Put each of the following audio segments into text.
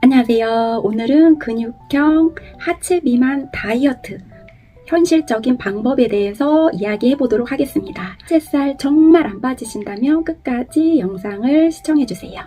안녕하세요. 오늘은 근육형 하체 비만 다이어트 현실적인 방법에 대해서 이야기해 보도록 하겠습니다. 하체살 정말 안 빠지신다면 끝까지 영상을 시청해 주세요.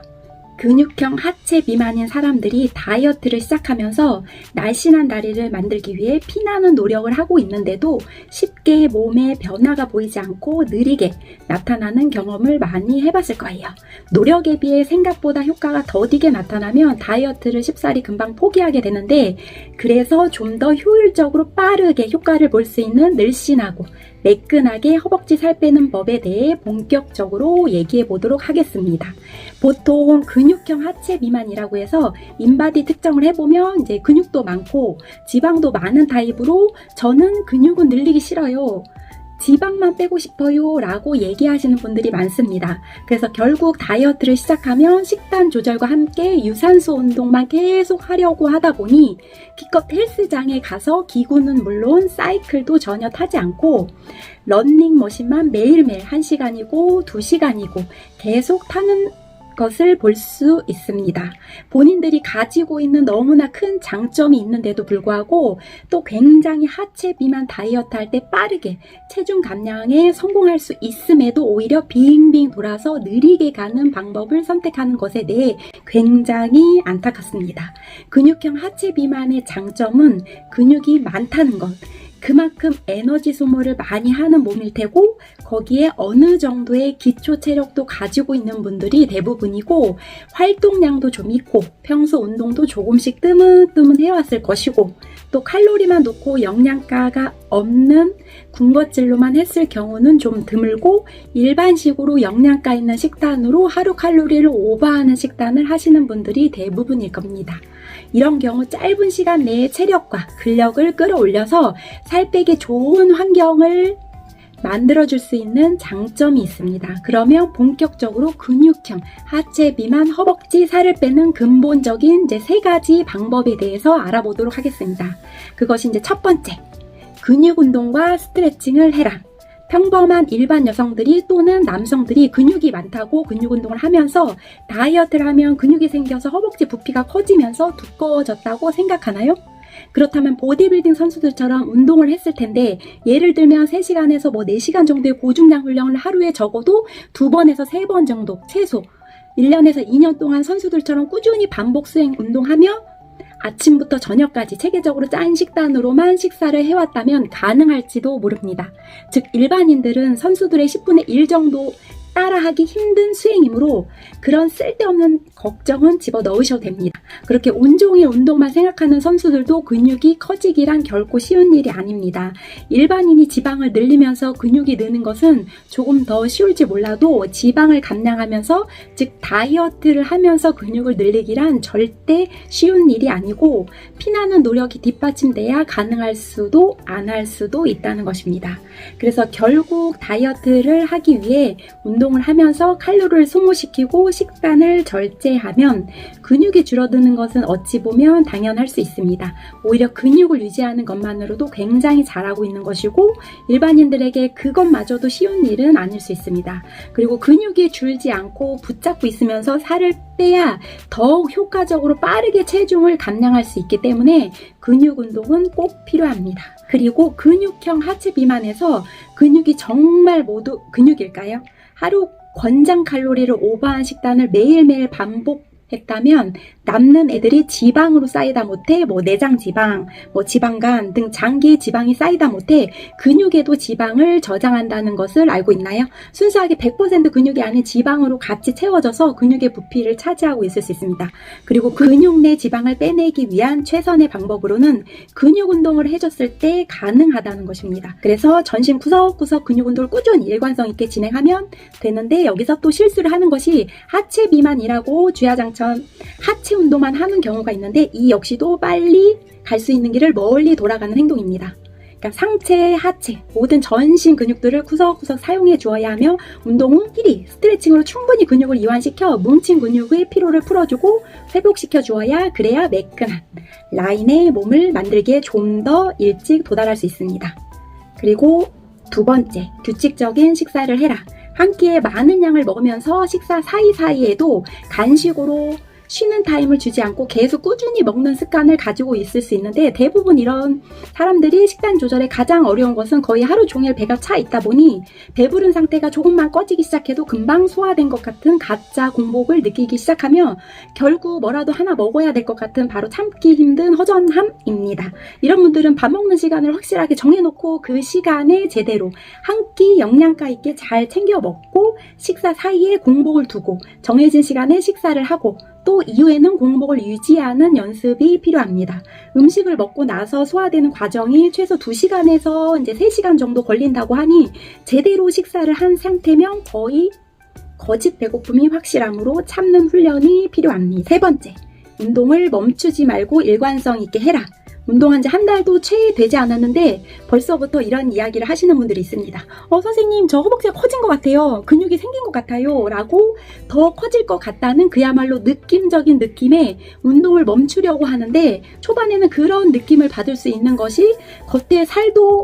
근육형 하체 비만인 사람들이 다이어트를 시작하면서 날씬한 다리를 만들기 위해 피나는 노력을 하고 있는데도 쉽게 몸에 변화가 보이지 않고 느리게 나타나는 경험을 많이 해봤을 거예요. 노력에 비해 생각보다 효과가 더디게 나타나면 다이어트를 쉽사리 금방 포기하게 되는데, 그래서 좀 더 효율적으로 빠르게 효과를 볼 수 있는 늘씬하고 매끈하게 허벅지 살 빼는 법에 대해 본격적으로 얘기해 보도록 하겠습니다. 보통 근육형 하체 비만이라고 해서 인바디 특정을 해보면 이제 근육도 많고 지방도 많은 타입으로 저는 근육은 늘리기 싫어요, 지방만 빼고 싶어요 라고 얘기하시는 분들이 많습니다. 그래서 결국 다이어트를 시작하면 식단 조절과 함께 유산소 운동만 계속 하려고 하다 보니 기껏 헬스장에 가서 기구는 물론 사이클도 전혀 타지 않고 러닝머신만 매일매일 1시간이고 2시간이고 계속 타는 것을 볼 수 있습니다. 본인들이 가지고 있는 너무나 큰 장점이 있는데도 불구하고 또 굉장히 하체 비만 다이어트 할 때 빠르게 체중 감량에 성공할 수 있음에도 오히려 빙빙 돌아서 느리게 가는 방법을 선택하는 것에 대해 굉장히 안타깝습니다. 근육형 하체 비만의 장점은 근육이 많다는 것, 그만큼 에너지 소모를 많이 하는 몸일 테고 거기에 어느 정도의 기초 체력도 가지고 있는 분들이 대부분이고 활동량도 좀 있고 평소 운동도 조금씩 뜨문뜨문 해왔을 것이고 또 칼로리만 놓고 영양가가 없는 군것질로만 했을 경우는 좀 드물고 일반식으로 영양가 있는 식단으로 하루 칼로리를 오버하는 식단을 하시는 분들이 대부분일 겁니다. 이런 경우 짧은 시간 내에 체력과 근력을 끌어올려서 살 빼기 좋은 환경을 만들어줄 수 있는 장점이 있습니다. 그러면 본격적으로 근육형 하체 비만 허벅지 살을 빼는 근본적인 이제 3가지 방법에 대해서 알아보도록 하겠습니다. 그것이 이제 첫 번째, 근육 운동과 스트레칭을 해라. 평범한 일반 여성들이 또는 남성들이 근육이 많다고 근육 운동을 하면서 다이어트를 하면 근육이 생겨서 허벅지 부피가 커지면서 두꺼워졌다고 생각하나요? 그렇다면 보디빌딩 선수들처럼 운동을 했을 텐데 예를 들면 3시간에서 4시간 정도의 고중량 훈련을 하루에 적어도 2번에서 3번 정도 최소 1년에서 2년 동안 선수들처럼 꾸준히 반복 수행 운동하며 아침부터 저녁까지 체계적으로 짠 식단으로만 식사를 해왔다면 가능할지도 모릅니다. 즉 일반인들은 선수들의 10분의 1 정도 따라하기 힘든 수행이므로 그런 쓸데없는 걱정은 집어넣으셔도 됩니다. 그렇게 온종일 운동만 생각하는 선수들도 근육이 커지기란 결코 쉬운 일이 아닙니다. 일반인이 지방을 늘리면서 근육이 느는 것은 조금 더 쉬울지 몰라도 지방을 감량하면서 즉 다이어트를 하면서 근육을 늘리기란 절대 쉬운 일이 아니고 피나는 노력이 뒷받침돼야 가능할 수도 안 할 수도 있다는 것입니다. 그래서 결국 다이어트를 하기 위해 운동을 하면서 칼로리를 소모시키고 식단을 절제하면 근육이 줄어드는 것은 어찌 보면 당연할 수 있습니다. 오히려 근육을 유지하는 것만으로도 굉장히 잘하고 있는 것이고 일반인들에게 그것마저도 쉬운 일은 아닐 수 있습니다. 그리고 근육이 줄지 않고 붙잡고 있으면서 살을 빼야 더욱 효과적으로 빠르게 체중을 감량할 수 있기 때문에 근육 운동은 꼭 필요합니다. 그리고 근육형 하체 비만에서 근육이 정말 모두 근육일까요? 하루 권장 칼로리를 오버한 식단을 매일매일 반복했다면 남는 애들이 지방으로 쌓이다 못해 내장 지방, 지방간 등 장기의 지방이 쌓이다 못해 근육에도 지방을 저장한다는 것을 알고 있나요? 순수하게 100% 근육이 아닌 지방으로 같이 채워져서 근육의 부피를 차지하고 있을 수 있습니다. 그리고 근육 내 지방을 빼내기 위한 최선의 방법으로는 근육 운동을 해줬을 때 가능하다는 것입니다. 그래서 전신 구석구석 근육 운동을 꾸준히 일관성 있게 진행하면 되는데 여기서 또 실수를 하는 것이 하체 비만이라고 주야장천 하체 운동만 하는 경우가 있는데 이 역시도 빨리 갈 수 있는 길을 멀리 돌아가는 행동입니다. 그러니까 상체, 하체, 모든 전신 근육들을 구석구석 사용해 주어야 하며 운동 후 1위 스트레칭으로 충분히 근육을 이완시켜 뭉친 근육의 피로를 풀어주고 회복시켜 주어야 그래야 매끈한 라인의 몸을 만들기에 좀 더 일찍 도달할 수 있습니다. 그리고 2번째, 규칙적인 식사를 해라. 한 끼에 많은 양을 먹으면서 식사 사이사이에도 간식으로 쉬는 타임을 주지 않고 계속 꾸준히 먹는 습관을 가지고 있을 수 있는데, 대부분 이런 사람들이 식단 조절에 가장 어려운 것은 거의 하루 종일 배가 차 있다 보니 배부른 상태가 조금만 꺼지기 시작해도 금방 소화된 것 같은 가짜 공복을 느끼기 시작하며 결국 뭐라도 하나 먹어야 될 것 같은 바로 참기 힘든 허전함입니다. 이런 분들은 밥 먹는 시간을 확실하게 정해놓고 그 시간에 제대로 한 끼 영양가 있게 잘 챙겨 먹고 식사 사이에 공복을 두고 정해진 시간에 식사를 하고 또 이후에는 공복을 유지하는 연습이 필요합니다. 음식을 먹고 나서 소화되는 과정이 최소 2시간에서 이제 3시간 정도 걸린다고 하니 제대로 식사를 한 상태면 거의 거짓 배고픔이 확실함으로 참는 훈련이 필요합니다. 세 번째, 운동을 멈추지 말고 일관성 있게 해라. 운동한 지 한 달도 채 되지 않았는데 벌써부터 이런 이야기를 하시는 분들이 있습니다. 선생님, 저 허벅지가 커진 것 같아요. 근육이 생긴 것 같아요. 라고 더 커질 것 같다는 그야말로 느낌적인 느낌에 운동을 멈추려고 하는데, 초반에는 그런 느낌을 받을 수 있는 것이 겉에 살도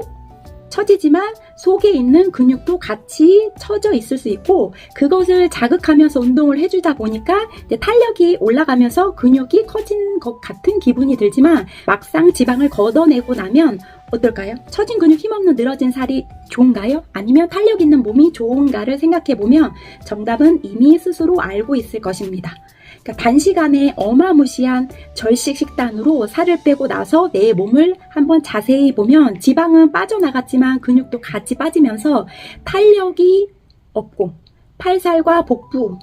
처지지만 속에 있는 근육도 같이 처져 있을 수 있고, 그것을 자극하면서 운동을 해주다 보니까 이제 탄력이 올라가면서 근육이 커진 것 같은 기분이 들지만 막상 지방을 걷어내고 나면 어떨까요? 처진 근육, 힘없는 늘어진 살이 좋은가요? 아니면 탄력 있는 몸이 좋은가를 생각해보면 정답은 이미 스스로 알고 있을 것입니다. 그러니까 단시간에 어마무시한 절식 식단으로 살을 빼고 나서 내 몸을 한번 자세히 보면 지방은 빠져나갔지만 근육도 같이 빠지면서 탄력이 없고 팔살과 복부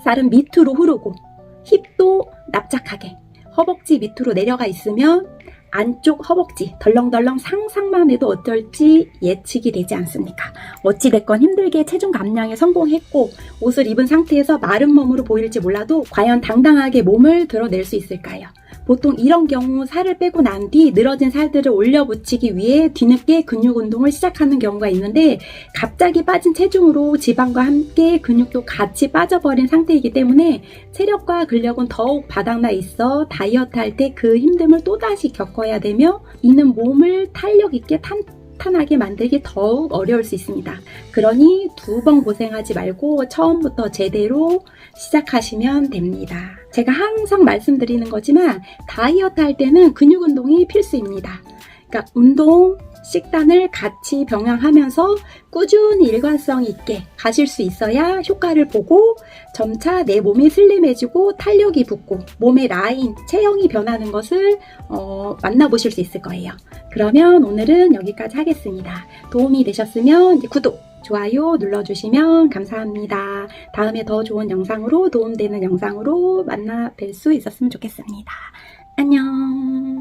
살은 밑으로 흐르고 힙도 납작하게 허벅지 밑으로 내려가 있으면 안쪽 허벅지 덜렁덜렁 상상만 해도 어떨지 예측이 되지 않습니까? 어찌됐건 힘들게 체중 감량에 성공했고 옷을 입은 상태에서 마른 몸으로 보일지 몰라도 과연 당당하게 몸을 드러낼 수 있을까요? 보통 이런 경우 살을 빼고 난 뒤 늘어진 살들을 올려붙이기 위해 뒤늦게 근육 운동을 시작하는 경우가 있는데, 갑자기 빠진 체중으로 지방과 함께 근육도 같이 빠져버린 상태이기 때문에 체력과 근력은 더욱 바닥나 있어 다이어트 할 때 그 힘듦을 또다시 겪어야 되며 이는 몸을 탄력 있게 탄탄하게 만들기 더욱 어려울 수 있습니다. 그러니 2번 고생하지 말고 처음부터 제대로 시작하시면 됩니다. 제가 항상 말씀드리는 거지만 다이어트 할 때는 근육 운동이 필수입니다. 그러니까 운동, 식단을 같이 병행하면서 꾸준히 일관성 있게 가실 수 있어야 효과를 보고 점차 내 몸이 슬림해지고 탄력이 붙고 몸의 라인, 체형이 변하는 것을 만나보실 수 있을 거예요. 그러면 오늘은 여기까지 하겠습니다. 도움이 되셨으면 이제 구독, 좋아요 눌러주시면 감사합니다. 다음에 더 좋은 영상으로, 도움되는 영상으로 만나 뵐 수 있었으면 좋겠습니다. 안녕.